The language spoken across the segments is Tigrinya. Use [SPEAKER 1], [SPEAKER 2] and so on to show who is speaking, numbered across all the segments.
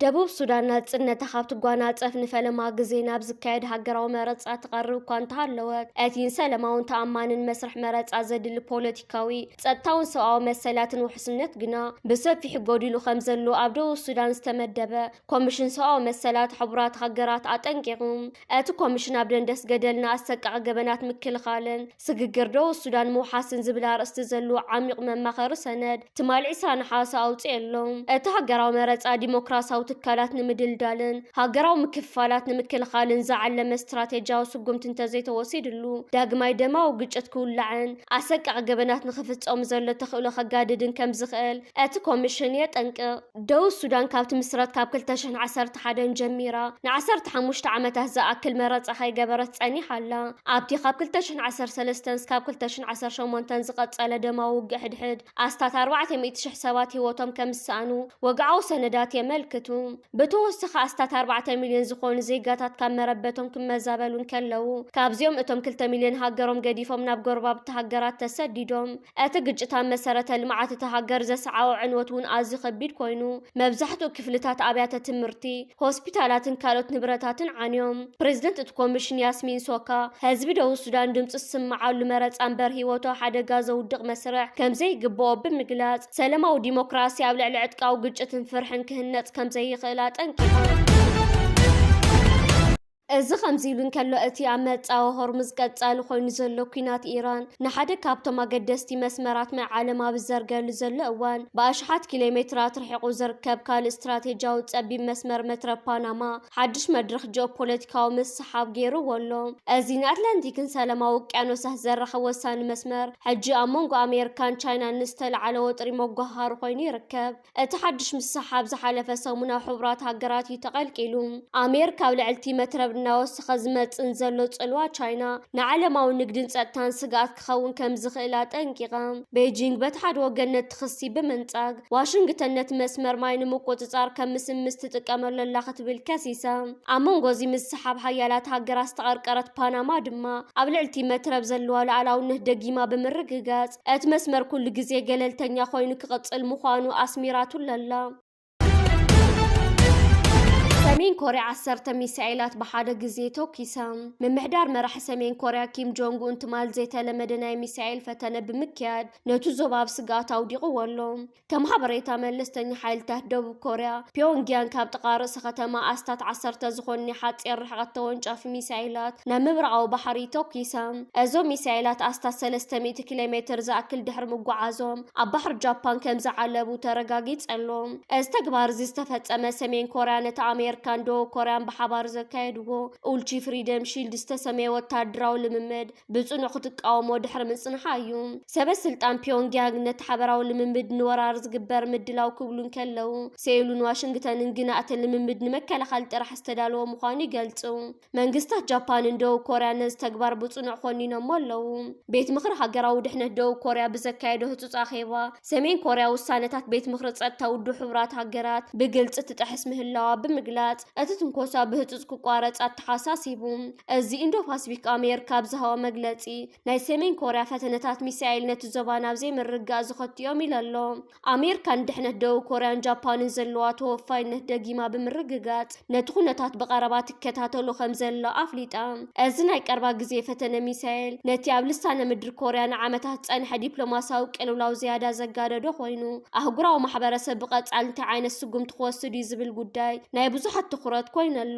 [SPEAKER 1] ደቡብ ሱዳን ናጽነት ተኻብቲ ጓናጽፍ ንፈለማ ግዜ ናብ ዝካየድ ሃገራዊ መረጻ ትቐርብ እኳ እንተሃለወት እቲ ሰላማውን ተኣማንን መስርሕ መረጻ ዘድሊ ፖለቲካዊ ጸጥታውን ሰብኣዊ መሰላትን ውሕስነት ግና ብሰፊሕ ጎዲሉ ከም ዘሎ ኣብ ደቡብ ሱዳን ዝተመደበ ኮሚሽን ሰብኣዊ መሰላት ሕቡራት ሃገራት ኣጠንቂቑ። እቲ ኮሚሽን ኣብ ደንደስ ገደልና ኣሰቃቂ ገበናት ምክልኻልን ስግግር ደቡብ ሱዳን ምውሓስን ዝብል ኣርእስቲ ዘለዎ ዓሚቕ መማኸሪ ሰነድ ትማል 20 ነሓሰ ኣውፅኡ ኣሎ። እቲ ሃገራዊ መረጻ ዲሞክራሲያዊ ትካላት ንምድልዳልን ሃገራዊ ምክፍፋላት ንምክልኻልን ዝዓለመ ስትራቴጂያዊ ስጉምቲ እንተዘይተወሲድሉ ዳግማይ ደማዊ ግጭት ክውላዕን ኣሰቃቂ ገበናት ንኽፍጸሙ ዘሎ ተኽእሎ ከጋድድን ከም ዝኽእል እቲ ኮሚሽን የጠንቅቕ። ደቡብ ሱዳን ካብቲ ምስረት ካብ 2011 ጀሚራ ን15 ዓመታት ዝኣክል መረጻ ከይገበረት ጸኒሓ ኣላ። ኣብቲ ካብ 2013 እስካብ 2018 ዝቐጸለ ደማዊ ውግእ ሕድሕድ ኣስታት 400,000 ሰባት ህይወቶም ከም ዝሰኣኑ ወግዓዊ ሰነዳት የመልክቱ። ብተወሳኺ ኣስታት 4 ሚልዮን ዝኾኑ ዜጋታት ካብ መረበቶም ክመዛበሉን ከለዉ ካብዚኦም እቶም 2 ሚልዮን ሃገሮም ገዲፎም ናብ ጎረባብቲ ሃገራት ተሰዲዶም። እቲ ግጭት ኣብ መሰረተ ልምዓት እቲ ሃገር ዘስዓቦ ዕንወት እውን ኣዝዩ ከቢድ ኮይኑ መብዛሕትኡ ክፍልታት ኣብያተ ትምህርቲ፣ ሆስፒታላትን ካልኦት ንብረታትን ዓንዮም። ፕሬዚደንት እቲ ኮሚሽን ያስሚን ሶካ ህዝቢ ደቡብ ሱዳን ድምፂ ዝስምዓሉ መረጻ እምበር ሂወቶ ሓደጋ ዘውድቕ መስርዕ ከምዘይግብኦ ብምግላጽ ሰላማዊ ዲሞክራሲ ኣብ ልዕሊ ዕጥቃዊ ግጭትን ፍርሕን ክህነጽ ከምዘይኽእል ኣጠንቂቓ። እዚ ከምዚ ኢሉ እንከሎ እቲ ኣብ መጻወ ሆርሙዝ ቀጻሊ ኮይኑ ዘሎ ኩናት ኢራን ንሓደ ካብቶም ኣገደስቲ መስመራት ማይ ዓለም ኣብ ዝዘርገሉ ዘሎ እዋን ብኣሽሓት ኪሎሜትራት ርሒቑ ዝርከብ ካልእ ስትራቴጂያዊ ጸቢብ መስመር መትረብ ፓናማ ሓድሽ መድረኽ ጂኦፖለቲካዊ ምስሓብ ገይሩዎ ኣሎ። እዚ ንኣትላንቲክን ሰላማዊ ውቅያኖሳት ዘራኽብ ወሳኒ መስመር ሕጂ ኣብ መንጎ ኣሜሪካን ቻይናን ዝተለዓለ ወጥሪ መጓሃሩ ኮይኑ ይርከብ። እቲ ሓድሽ ምስሓብ ዝሓለፈ ሰሙን ኣብ ሕቡራት ሃገራት እዩ ተቐልቂሉ። ኣሜሪካ ኣብ ልዕልቲ መትረብ እናወስኸ ዝመጽን ዘሎ ጽልዋ ቻይና ንዓለማዊ ንግድን ጸጥታን ስጋኣት ክኸውን ከም ዝኽእል ኣጠንቂቓ። ቤጂንግ በቲ ሓደ ወገን ነቲ ክሲ ብምንጻግ ዋሽንግተን ነቲ መስመር ማይ ንምቁፅጻር ከም ምስምስ ትጥቀመሉ ኣላ ክትብል ከሲሳ። ኣብ መንጎ እዚ ምስሓብ ሓያላት ሃገራት ዝተቐርቀረት ፓናማ ድማ ኣብ ልዕልቲ መትረብ ዘለዋ ሉዓላውነት ደጊማ ብምርግጋጽ እቲ መስመር ኩሉ ግዜ ገለልተኛ ኮይኑ ክቕጽል ምዃኑ ኣስሚራቱሉ ኣላ። ሰሜን ኮርያ 10 ሚሳኤላት ብሓደ ግዜ ተኪሳ። ምምሕዳር መራሒ ሰሜን ኮርያ ኪም ጆንግ ኡን ትማል ዘይተለመደ ናይ ሚሳኤል ፈተነ ብምክያድ ነቲ ዞባ ኣብ ስጋኣት ኣውዲቑዎ ኣሎ። ከም ሓበሬታ መለስተኛ ሓይልታት ደቡብ ኮርያ ፒዮንግያንግ ካብ ጥቓ ርእሲ ከተማ ኣስታት 10 ዝኾኑ ናይ ሓፂር ርሕቐት ተወንጫፊ ሚሳኤላት ናብ ምብራቓዊ ባሕሪ ተኪሳ። እዞም ሚሳኤላት ኣስታት 300 ኪሎ ሜትር ዝኣክል ድሕሪ ምጓዓዞም ኣብ ባሕሪ ጃፓን ከም ዝዓለቡ ተረጋጊጽ ኣሎ። እዚ ተግባር እዚ ዝተፈጸመ ሰሜን ኮርያ ነቲ ኣሜሪካን ደቡብ ኮርያን ብሓባር ዘካየድዎ ኡልቺ ፍሪደም ሺልድ ዝተሰመየ ወታደራዊ ልምምድ ብጽኑዕ ክትቃወሞ ድሕሪ ምጽንሓ እዩ። ሰበስልጣን ፒዮንግያንግ ነቲ ሓበራዊ ልምምድ ንወራር ዝግበር ምድላው ክብሉን ከለዉ ሴኡልን ዋሽንግተንን ግና እቲ ልምምድ ንመከላኸሊ ጥራሕ ዝተዳለወ ምዃኑ ይገልጹ። መንግስታት ጃፓንን ደቡብ ኮርያን ነዚ ተግባር ብጽኑዕ ኮኒኖሞ ኣለዉ። ቤት ምክሪ ሃገራዊ ድሕነት ደቡብ ኮርያ ብዘካየዶ ህጹጽ ኣኼባ ሰሜን ኮርያ ውሳነታት ቤት ምክሪ ጸጥታ ውድብ ሕቡራት ሃገራት ብግልጽ ትጥሕስ ምህላዋ ብምግላጽ እቲ ትንኮሳ ብህጹጽ ክቋረጽ ኣተሓሳሲቡ። እዚ ኢንዶ ፓሲፊክ ኣሜሪካ ብዝሃቦ መግለጺ ናይ ሰሜን ኮርያ ፈተነታት ሚሳኤል ነቲ ዞባ ናብ ዘይምርጋእ ዝኸትዮም ኢሉ ኣሎ። ኣሜሪካ ንድሕነት ደቡብ ኮርያን ጃፓንን ዘለዋ ተወፋይነት ደጊማ ብምርግጋጽ ነቲ ኩነታት ብቐረባ ትከታተሉ ከም ዘሎ ኣፍሊጣ። እዚ ናይ ቀረባ ግዜ ፈተነ ሚሳኤል ነቲ ኣብ ልሳነ ምድሪ ኮርያ ንዓመታት ጸንሐ ዲፕሎማስያዊ ቅልውላው ዝያዳ ዘጋደዶ ኮይኑ ኣህጉራዊ ማሕበረሰብ ብቐጻሊ እንታይ ዓይነት ስጉምቲ ክወስድ እዩ ዝብል ጉዳይ ናይ ብዙሓት ትኹረት ኮይኑ ኣሎ።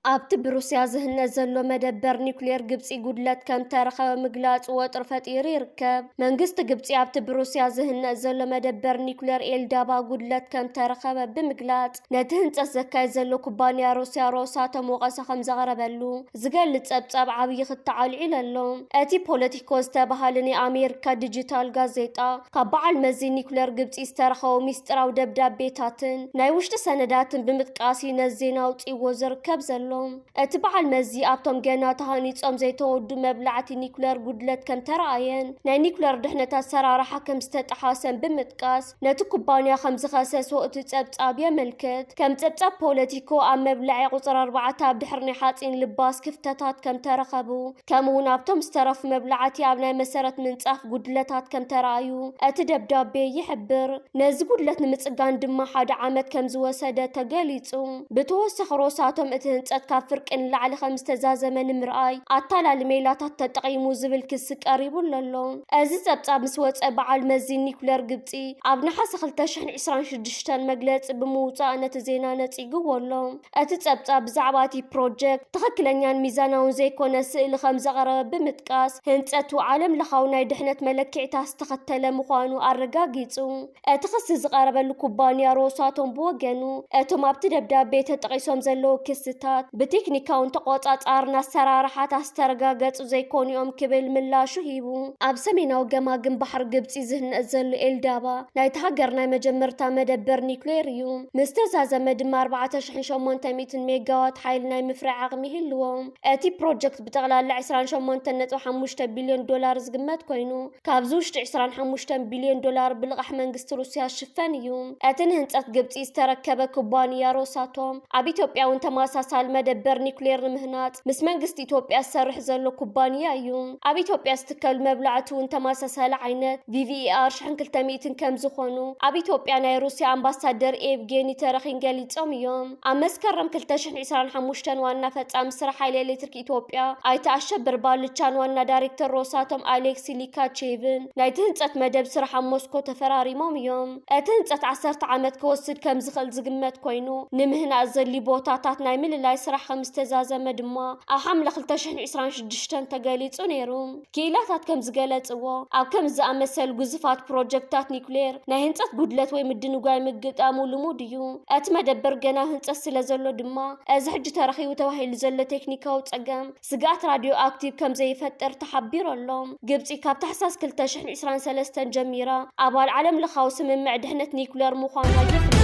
[SPEAKER 1] ኣብቲ ብሩስያ ዝህነት ዘሎ መደበር ኒውክሌር ግብፂ ጉድለት ከም ተረኸበ ምግላጽ ወጥሪ ፈጢሩ ይርከብ። መንግስቲ ግብፂ ኣብቲ ብሩስያ ዝህነት ዘሎ መደበር ኒውክሌር ኤልዳባ ጉድለት ከም ተረኸበ ብምግላጽ ነቲ ህንፀት ዘካየድ ዘሎ ኩባንያ ሩስያ ሮሳቶም ወቐሳ ከም ዘቕረበሉ ዝገልጽ ጸብጻብ ዓብዪ ክተዓልዒሉ ኣሎ። እቲ ፖለቲኮ ዝተባህለ ናይ ኣሜሪካ ዲጂታል ጋዜጣ ካብ በዓል መዚ ኒውክሌር ግብፂ ዝተረኸቡ ሚስጥራዊ ደብዳቤታትን ናይ ውሽጢ ሰነዳትን ብምጥቃሲ ነዚ ዜና ኣውፂዎ ዝርከብ ዘሎ الله اتبع المزي ابتم جنا تهاني صم زي تود مبلعتي نيكلر قدلت كم تراين نا نيكلر دحنتا سرارة حكم استتحاسن بمتقاس نتو كوبانيا خمس خاسس وقت تبصاب يملكت كم تبصاب بوليتيكو ام مبلعي قصر 4 بدحرني حاطين لباس كفتتات كم ترخبو كمون ابتم استرف مبلعتي ابناي مسرت منصاف قدلتات كم ترايو اتدبدابي يحبر نز قدلت نمصقان دما حدا عامت كم زوسده تغليصو بتوسخ روساتهم اتهنصت كافرق ان لعل خمس تزازمن مرآي اتلال ميلاتات تقيمو زبل كس قريبو للو ازي صبصاب مسوص بعال مزي نيكلر قبطي اب نحاس 2026 مجلص بموصا انت زينا نصيغولو اتصبصاب بزعباتي بروجكت تخكلنيان ميزاناون زيكونه سئل خمس قرب بمتقاس هنصتو عالم لخاوناي دحنت ملكعتا استختله مخانو ارغاغيصو اتخص زقربل كوبانيا روساتهم بوغنو اتوم ابت دبدابي تطقيسوم زلو كستات بتكنيكاون تقوصاصارنا سرارحات استرغاغص زيكونيوم كبل ملاشو هيبو اب سميناو جماغم بحر قبصي زهن زلو الدابا نايت هاجرنا مجمرتا مدبر نيكليريوم مستزازم دم 4800 ميجاوات حيل ناي مفرع عقمي هلوم اتي بروجكت بتغلال 28.5 بليون دولار زقمت كوينو كابزوش 25 بليون دولار بالغح منغست روسيا شفانيوم اتن هنصت قبصي استركبه كوبانيا روساتوم اب ኢትዮጵያ ተማሳሳል መደበር ኒውክሌር ምህናት ምስ መንግስት ኢትዮጵያ ሰርሕ ዘሎ ኩባንያ እዩ ኣብ ኢትዮጵያ ስትከል መብላዕቱ ተማሳሳል ዓይነት VVER 1200 ከም ዝኾኑ ኣብ ኢትዮጵያ ናይ ሩስያ ኣምባሳደር ኤቭጌኒ ተረኺን ገሊጾም እዮም ኣብ መስከረም 2025 ዋና ፈጻሚ ስራሕ ሓይሊ ኤሌክትሪክ ኢትዮጵያ ኣይተ ኣሸብር ባልቻን ዋና ዳይሬክተር ሮሳቶም ኣሌክሲ ሊካቼቭን ናይ ህንጸት መደብ ስራሕ ሞስኮ ተፈራሪሞም እዮም እቲ ህንጸት 10 ዓመት ክወስድ ከም ዝኽእል ዝግመት ኮይኑ ንምህናት ዘሊ ቦታታት ናይ ምልላይ ስራሕ ከም ዝተዛዘመ ድማ ኣብ ሓምለ 2026 ተገሊጹ ነይሩ ኪላታት ከም ዝገለጽዎ ኣብ ከም ዝኣመሰል ግዙፋት ፕሮጀክታት ኒውክሌር ናይ ህንጸት ጉድለት ወይ ምድንጓይ ምግጣሙ ልሙድ እዩ እቲ መደበር ገና ህንጸት ስለ ዘሎ ድማ እዚ ሕጂ ተረኺቡ ተባሂሉ ዘሎ ቴክኒካዊ ጸገም ስጋት ራድዮ ኣክቲቭ ከም ዘይፈጠር ተሓቢሩ ኣሎ ግብጺ ካብ ታሕሳስ 2023 ጀሚራ ኣባል ዓለም ለኻዊ ስምምዕ ድሕነት ኒውክሌር ምዃና ይፍለጥ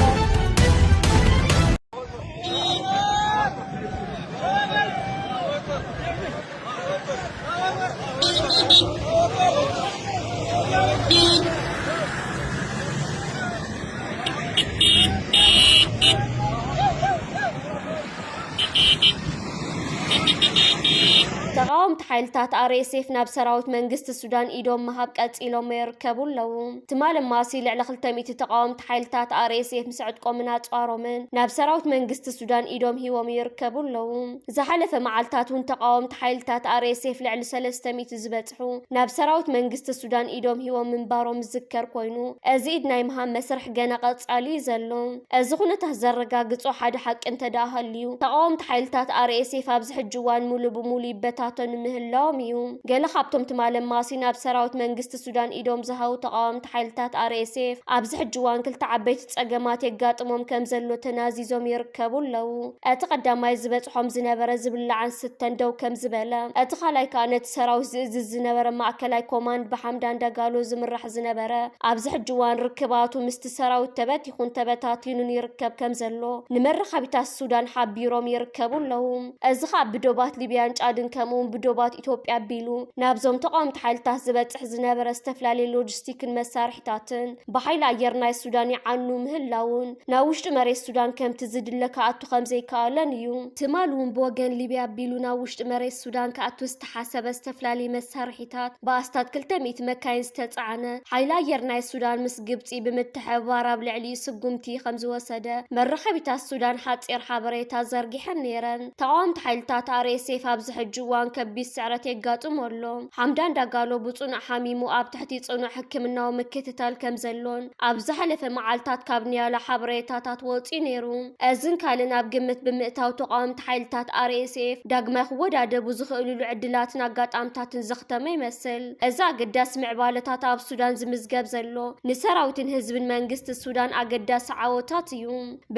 [SPEAKER 1] تقاوم تحيلتات RSF ناب سراوت منغست السودان إيدوم مهاب قصيلوم يركبوا لو تمال ماسي لعل 200 تقاوم تحيلتات RSF مسعد قومنات صارومن ناب سراوت منغست السودان إيدوم هيوم يركبوا لو زحلف معلتاتون تقاوم تحيلتات RSF لعل 300 زبطحو ناب سراوت منغست السودان إيدوم هيوم منباروم ذكر كوينو ازيد ناي مهام مسرح غنا قصالي زلو ازغونه تزرغاغصو حد حق انت داهليو تقاوم تحيلتات RSF ابز حجوان مولو بمولي بتاتن مهلاوم يوم قال خابتم تمالم ماسي ناب سراوت منغست السودان إيدوم زهاو تقاوم تحيلتات RSF ابز حجوان كل تعبيت تصقمات يقاطموم كم زلو تنازيزوم يركبوا لو اتقدماي زبصحوم زنبره زبلعن ستن دو كم زبله اتخالاي كانت سراو زنبره ماكلاي كوماند بحمدان دغالو زمرح زنبره ابز حجوان ركباتو مست سراو تبت يكون تبتاتينون يركب كم زلو نمرخ بيتا السودان حبيروم يركبوا لو ازخاب بدوبات ليبيان ጫድን ከመውን ብዶባት ኢትዮጵያ ቢሉ ናብዞም ተቋም ተሓልታት ዝበጽሕ ዝነበረ ዝተፍላለየ ሎጂስቲክን መሳርሒታትን በኃይል አየር ናይ ሱዳን ይዓኑ ምህላውን ናብ ውሽጢ መሬት ሱዳን ከምቲ ዝድለ ከኣቱ ከም ዘይከኣለን እዩ ትማሉን ብወገን ሊብያ ቢሉ ናብ ውሽጢ መሬት ሱዳን ከኣቱ ዝተሓሰበ ዝተፍላለየ መሳርሒታት በኣስታት 200 መካይን ዝተጻዕነ ኃይል አየር ናይ ሱዳን ምስ ግብጺ ብምትሕብባር ኣብ ልዕሊ ስጉምቲ ከም ዝወሰደ መራኸቢታት ሱዳን ሓጺር ሓበሬታ ዘርጊሐን ነይረን ተቋም ተሓልታት RSF ኣብ ዝሕጅዋን ከቢድ ስዕረት የጋጥሞሎ ሓምዳን ዳጋሎ ብጽኑዕ ሓሚሙ ኣብ ትሕቲ ጽኑዕ ሕክምናዊ ምክትታል ከም ዘሎን ኣብ ዝሓለፈ መዓልታት ካብ ኒያላ ሓበሬታታት ወፂ ነይሩ እዝን ካልን ኣብ ግምት ብምእታው ተቋምቲ ሓይልታት RSF ዳግማይ ክወዳደቡ ዝኽእልሉ ዕድላትን ኣጋጣምታትን ዘኽተመ ይመስል እዚ ኣገዳሲ ምዕባለታት ኣብ ሱዳን ዝምዝገብ ዘሎ ንሰራዊትን ህዝብን መንግስቲ ሱዳን ኣገዳሲ ዓወታት እዩ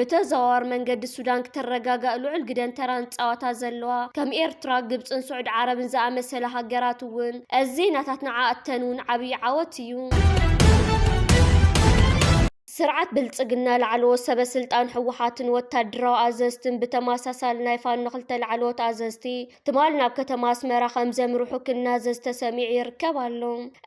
[SPEAKER 1] ብተዘዋዋሪ መንገዲ ሱዳን ክትረጋጋእ ልዑል ግደን ተራን ጻዋታ ዘለዋ ከም ኤርትራ ግብፅን ስዑድ ዓረብን ዝኣመሰለ ሃገራት እውን እዚ ናታት ንዓኣተን እውን ዓብይ ዓወት እዩ ስርዓት ብልጽግና ላዕለዎት ሰበስልጣን ሕወሓትን ወታደራዊ ኣዘዝትን ብተመሳሳሊ ናይ ፋኖ ክልተ ላዕለዎት ኣዘዝቲ ትማል ናብ ከተማ ኣስመራ ከም ዘምርሑ ክናዘዝ ተሰሚዑ ይርከብ ኣሎ።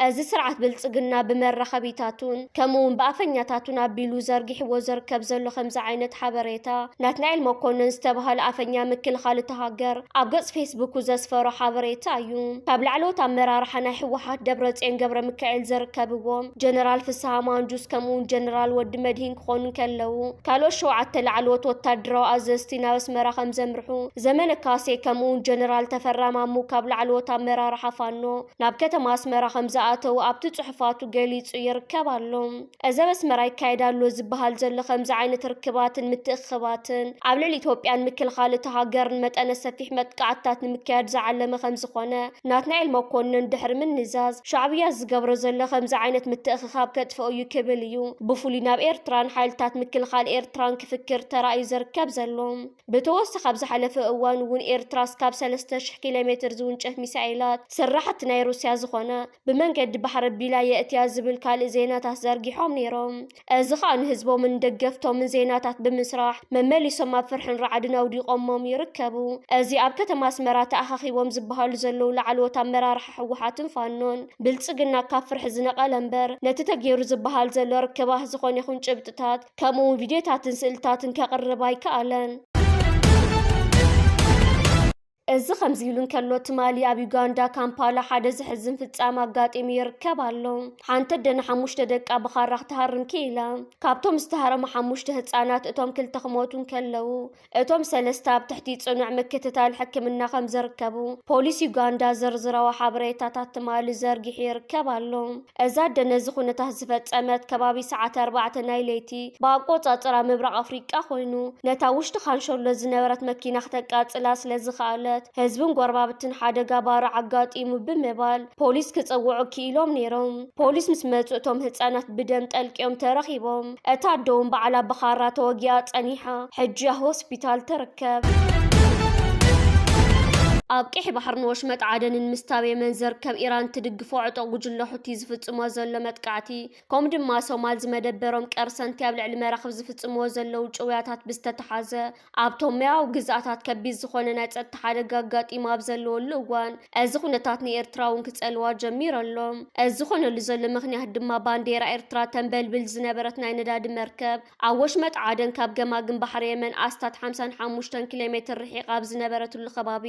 [SPEAKER 1] እዚ ስርዓት ብልጽግና ብመራኸቢታቱን ከምኡውን ብኣፈኛታቱን ኣቢሉ ዘርጊሕዎ ዝርከብ ዘሎ ከምዚ ዓይነት ሓበሬታ ናትናኤል መኮንን ዝተባህለ ኣፈኛ ምክልኻል እቲ ሃገር ኣብ ገጽ ፌስቡክ ዘስፈሮ ሓበሬታ እዩ። ካብ ላዕለዎት ኣመራርሓ ናይ ሕወሓት ደብረጽዮን ገብረ ሚካኤል ዝርከብዎም ጀነራል ፍስሓ ማንጁስ ከምኡውን ጀነራል ወዲ መድሂን ክኾኑ ከለዉ ካልኦት 7 ላዕለዎት ወታደራዊ ኣዘዝቲ ናብ ኣስመራ ከም ዘምርሑ ዘመነ ካሴ ከምኡውን ጀነራል ተፈራ ማሙ ካብ ላዕለዎት ኣመራርሓ ፋኖ ናብ ከተማ ኣስመራ ከም ዝኣተዉ ኣብቲ ጽሑፋቱ ገሊጹ ይርከብ ኣሎ። እዚ ኣብ ኣስመራ ይካየዳሎ ዝበሃል ዘሎ ከምዚ ዓይነት ርክባትን ምትእኽኻባትን ኣብ ልዕሊ ኢትዮጵያን ምክልኻል እቲ ሃገርን መጠነ ሰፊሕ መጥቃዕትታት ንምክያድ ዝዓለመ ከም ዝኾነ ናትናኤል መኮንን ድሕሪ ምንዛዝ ሻዕብያ ዝገብሮ ዘሎ ከምዚ ዓይነት ምትእኽኻብ ከጥፍኦ እዩ ክብል እዩ ብፍሉይ ናብ ኤርትራን ሓይልታት ምክልኻል ኤርትራን ክፍክር ተራእዩ ዝርከብ ዘሎ። ብተወሳኺ ኣብ ዝሓለፈ እዋን እውን ኤርትራ እስካብ 3000 ኪሎ ሜትር ዝውንጨፍ ሚሳኤላት ስራሕቲ ናይ ሩስያ ዝኾነ ብመንገዲ ባሕሪ ኣቢላ የእትያ ዝብል ካልእ ዜናታት ዘርጊሖም ነይሮም። እዚ ከዓ ንህዝቦምን ደገፍቶምን ዜናታት ብምስራሕ መመሊሶም ኣብ ፍርሕን ረዓድን ኣውዲቖሞም ይርከቡ። እዚ ኣብ ከተማ ኣስመራ ተኣኻኺቦም ዝበሃሉ ዘለዉ ላዕለዎት ኣመራርሓ ሕወሓትን ፋኖን ብልጽግና ካብ ፍርሒ ዝነቐለ እምበር ነቲ ተገይሩ ዝበሃል ዘሎ ርክባህ ዝኾነ ይኹን ጭብጥታት ከምኡውን ቪድዮታትን ስእልታትን ከቕርብ ኣይከኣለን። እዚ ከምዚ ኢሉ እንከሎ ትማሊ ኣብ ዩጋንዳ ካምፓላ ሓደ ዝሕዝን ፍጻመ ኣጋጢሙ ይርከብ ኣሎ። ሓንቲ ኣደና 5 ደቃ ብኻራኽ ትሃርም ክኢላ ካብቶም ዝተሃረሙ 5 ህፃናት እቶም 2 ክሞቱን ከለዉ እቶም 3 ኣብ ትሕቲ ጽኑዕ ምክትታል ሕክምና ከም ዝርከቡ ፖሊስ ዩጋንዳ ዘርዝረዋ ሓበሬታታት ትማሊ ዘርጊሑ ይርከብ ኣሎ። እዛ ኣደ ነዚ ኩነታት ዝፈጸመት ከባቢ ሰዓት 4 ናይ ለይቲ ብኣቆጻጽራ ምብራቕ ኣፍሪቃ ኮይኑ ነታ ውሽጢ ካንሸሎ ዝነበረት መኪና ክተቃጽላ ስለ ዝኸኣለት ህዝብን ጎረባብትን ሓደጋ ባሮ ኣጋጢሙ ብምባል ፖሊስ ክጽውዑ ክኢሎም ነይሮም። ፖሊስ ምስ መጹ እቶም ህፃናት ብደም ጠልቂዮም ተረኺቦም እታ ኣደ እውን በዓላ ብኻራ ተወጊኣ ጸኒሓ ሕጂ ኣብ ሆስፒታል ትርከብ። ኣብ ቂሕ ባሕርን ወሽመጥ ዓደንን ምስታብ የመን ዝርከብ ኢራን ትድግፎ ዕጡቕ ጉጅለ ሁቲ ዝፍጽሞ ዘሎ መጥቃዕቲ ከምኡ ድማ ሶማል ዝመደበሮም ቀርሰንቲ ኣብ ልዕሊ መራኽብ ዝፍጽምዎ ዘለዉ ጭውያታት ብዝተተሓዘ ኣብቶም ማያዊ ግዝኣታት ከቢድ ዝኾነ ናይ ጸጥታ ሓደጋ ኣጋጢሙ ኣብ ዘለወሉ እዋን እዚ ኩነታት ንኤርትራ እውን ክጸልዋ ጀሚሩ ኣሎ። እዚ ዝኾነሉ ዘሎ ምኽንያት ድማ ባንዴራ ኤርትራ ተንበልብል ዝነበረት ናይ ነዳዲ መርከብ ኣብ ወሽመጥ ዓደን ካብ ገማግም ባሕሪ የመን ኣስታት 55 ኪሎ ሜትር ርሒቕ ኣብ ዝነበረትሉ ከባቢ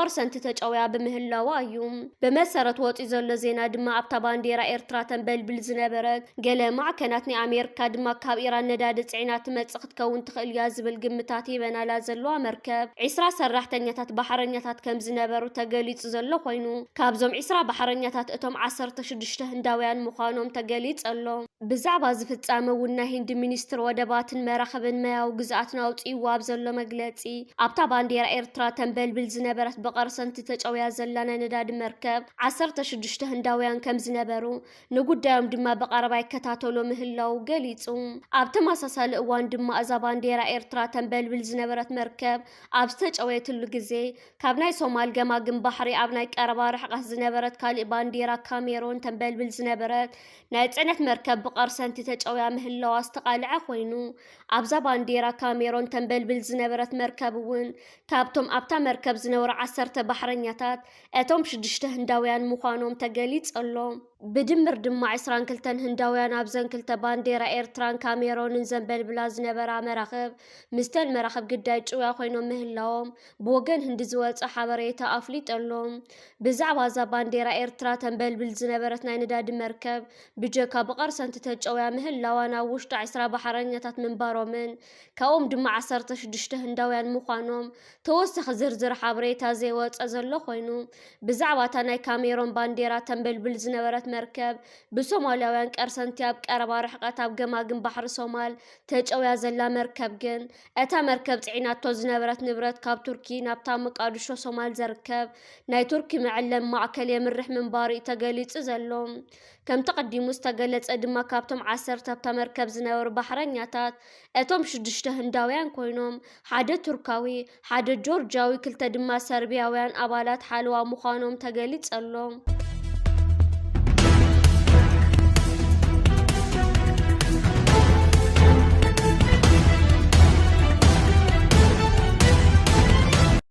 [SPEAKER 1] قرسنت تجاويا بمهلاوا أيوم بمسارة وطي زل زينا دما أبتا بانديرا إرترا تنبل بالزنابرات قال مع كانتني أمريكا دما كاب إيران ندادت عينات متسقط كون تخلياز بالقمتاتي بنا لا زلوا مركب عسرا سرحتنيتات بحرنيتات كم زنابر وتقاليت زلو خوينو كابزوم عسرا بحرنيتات اتم 16 هنداويان مخانوم تقاليت زلو بزعبا زفتسامة والنهين دي مينستر ودباتن مراخبن ماو قزعتنا وطي واب زلو مقلاتي أبتا بانديرا إرترا تنبل بالزنابرات بقرسنت تجاويا زلانا نداد مركب 16 هنداويان كم زنابرو نقوداهم دما بقربا يكتاتولو مهلاو قاليتو أبتا ماساسا لأوان دما أزا بانديرا إرترا تنبل بالزنابرات مركب أبستج أويتلو قزي كابناي سومال قماقم بحري أبناي كاربا رحقه زنابرات كالي بانديرا كاميرون تنبل بالزنابرات نايتعنت مركب بقرسنت تجاويا مهلاو استقالع خوينو أبزا بانديرا كاميرون تنبل بالزنابرات مركبون كابتم أبتا مركب زنور 10 بحرنياتات أتوم 6 هنداويان مخانوم تقاليت ألوم بدمر دما 22 هنداويان أبزن كلتا بانديرا إيرتران كاميرون زنبل بلاز نبرا مراخب مستل مراخب قداي جوا خوينو مهلاوم بوغن هندزوات حبريتا أفليت ألوم بزعوا زا بانديرا إيرترا تنبل بالزنبرت نداد مركب بجاكا بقرسنت تجوا مهلاوانا وشت 10 بحرنياتات من بارومن كاوم دما 16 هنداويان مخانوم توسخ زرزر حبريتا زيوات أزلو خوينو بزعوا تاناي كاميرون بانديرا تنبل بالزنبرت مركب بسومالياوان كارسنتياب كاربا رحقات اب قماقم بحر سومال تجاويا زلا مركب جن اتا مركب تعيناتو زنبرت نبرت كاب تركي نابتا مقادشو سومال زركب ناي تركي معلم معكل يمرح من باري تقاليت زلوم كم تقدمو استقلت ادما كابتم 10 تبتا مركب زنور بحرنياتات اتوم 6 هنداويان كوينوم حدا تركاوي حدا جورجاوي كلتا دما سربياويان ابالات حالوا مخانوم تقاليت زلوم